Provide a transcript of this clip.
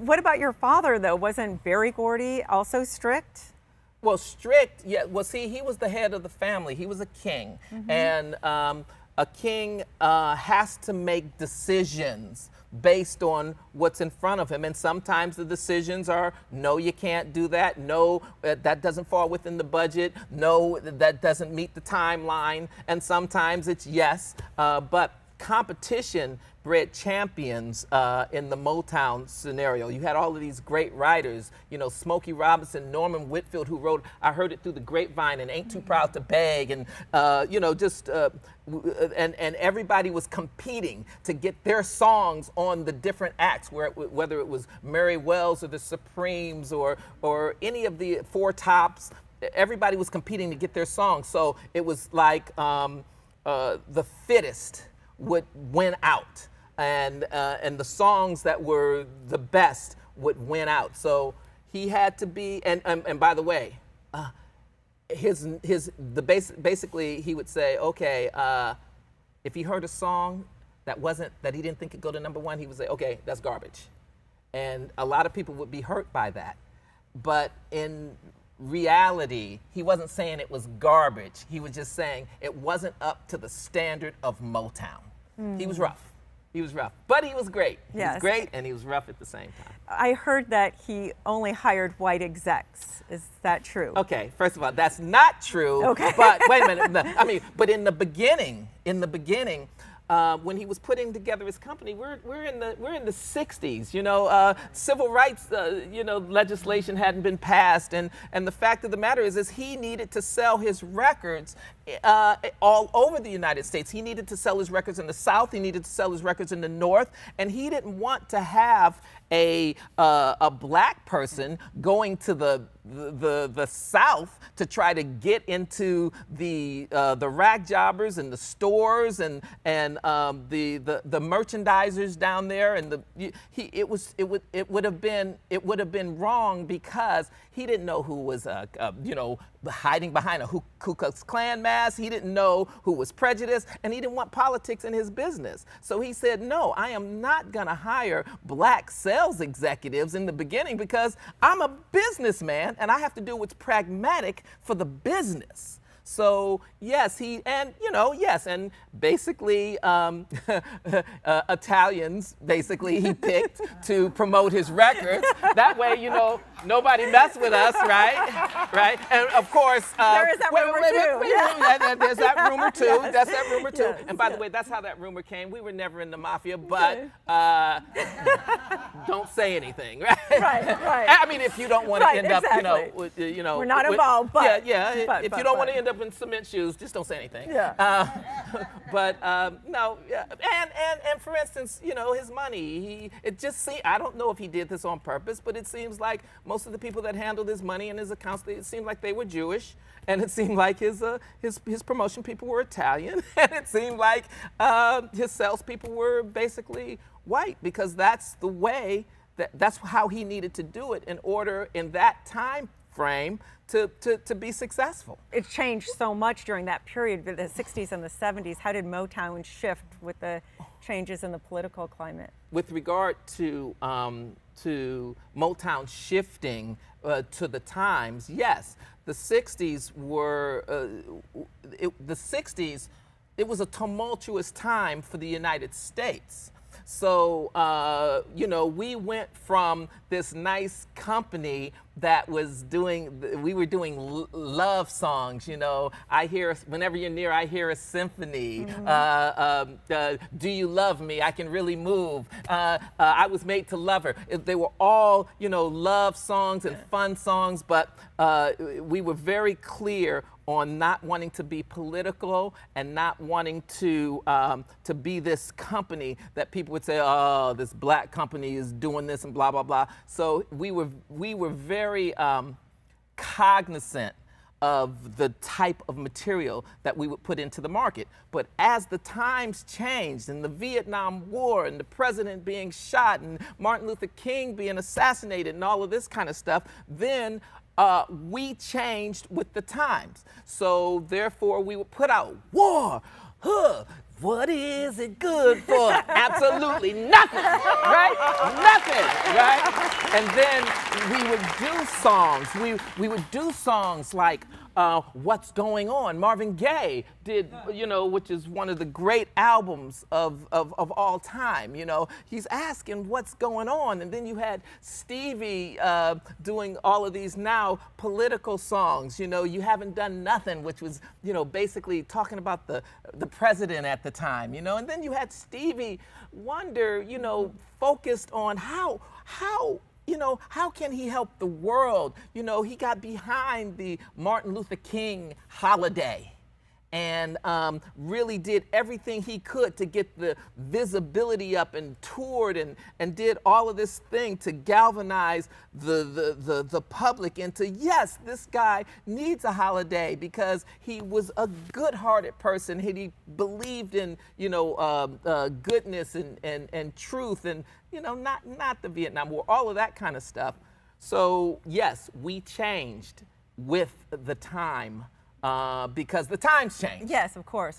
What about your father, though? Wasn't Berry Gordy also strict? Well, strict, yeah. Well, see, he was the head of the family. He was a king. And a king has to make decisions based on what's in front of him. And sometimes the decisions are, no, you can't do that. No, that doesn't fall within the budget. No, that doesn't meet the timeline. And sometimes it's yes. But competition bred champions in the Motown scenario. You had all of these great writers, you know, Smokey Robinson, Norman Whitfield, who wrote I Heard It Through the Grapevine and Ain't Too Proud to Beg, and you know, just and everybody was competing to get their songs on the different acts, whether it was Mary Wells or the Supremes or any of the Four Tops. Everybody was competing to get their songs. So it was like the fittest would win out, and the songs that were the best would win out. So he had to be, and by the way, basically he would say, okay, if he heard a song that he didn't think could go to #1, he would say, okay, that's garbage, and a lot of people would be hurt by that, but in reality, he wasn't saying it was garbage. He was just saying it wasn't up to the standard of Motown. He was rough. He was rough, but he was great. He was great, and he was rough at the same time. I heard that he only hired white execs. Is that true? Okay, first of all, that's not true. Okay. But wait a minute. I mean, but in the beginning, when he was putting together his company, we're in the 60s. You know, civil rights legislation hadn't been passed, and the fact of the matter is he needed to sell his records all over the United States. He needed to sell his records in the South. He needed to sell his records in the North, and he didn't want to have a black person going to the South to try to get into the rag jobbers and the stores and the merchandisers down there, and it would have been wrong because he didn't know who was hiding behind a Ku Klux Klan mask. He didn't know who was prejudiced, and he didn't want politics in his business. So he said, no, I am not going to hire black sales executives in the beginning because I'm a businessman and I have to do what's pragmatic for the business. So yes, and basically Italians, basically he picked to promote his records. That way, nobody mess with us, right? And of course, there is that rumor too. There's that rumor too. Yes. That's that rumor too. Yes. And by the way, that's how that rumor came. We were never in the mafia, but don't say anything, right? Right. I mean, if you don't want to end up, we're not involved, but if you don't want to end up in cement shoes, just don't say anything. Yeah. No. Yeah. And for instance, his money. I don't know if he did this on purpose, but it seems like most of the people that handled his money and his accounts, it seemed like they were Jewish, and it seemed like his promotion people were Italian, and it seemed like his salespeople were basically white, because that's the way that's how he needed to do it in order in that time frame to be successful. It changed so much during that period, the 60s and the 70s. How did Motown shift with the changes in the political climate? With regard to Motown shifting to the times, yes, the 60s were it was a tumultuous time for the United States. So, we went from this nice company that was we were doing love songs, whenever you're near, I hear a symphony. Do you love me? I can really move. I was made to love her. They were all, love songs and fun songs, but we were very clear on not wanting to be political and not wanting to be this company that people would say, oh, this black company is doing this and blah, blah, blah. So we were very cognizant of the type of material that we would put into the market. But as the times changed, and the Vietnam War and the president being shot and Martin Luther King being assassinated and all of this kind of stuff, then we changed with the times. So therefore we would put out war, what is it good for? Absolutely nothing, right? Nothing, right? And then we would do songs. We would do songs like What's Going On? Marvin Gaye did, you know, which is one of the great albums of all time, you know. He's asking what's going on. And then you had Stevie doing all of these now political songs, you know, You Haven't Done Nothing, which was, you know, basically talking about the president at the time, you know. And then you had Stevie Wonder, you know, focused on how you know, how can he help the world? You know, he got behind the Martin Luther King holiday and really did everything he could to get the visibility up and toured and did all of this thing to galvanize the public into, yes, this guy needs a holiday because he was a good-hearted person. He believed in, you know, goodness and truth and, you know, not the Vietnam War, all of that kind of stuff. So yes, we changed with the time because the times changed. Yes, of course.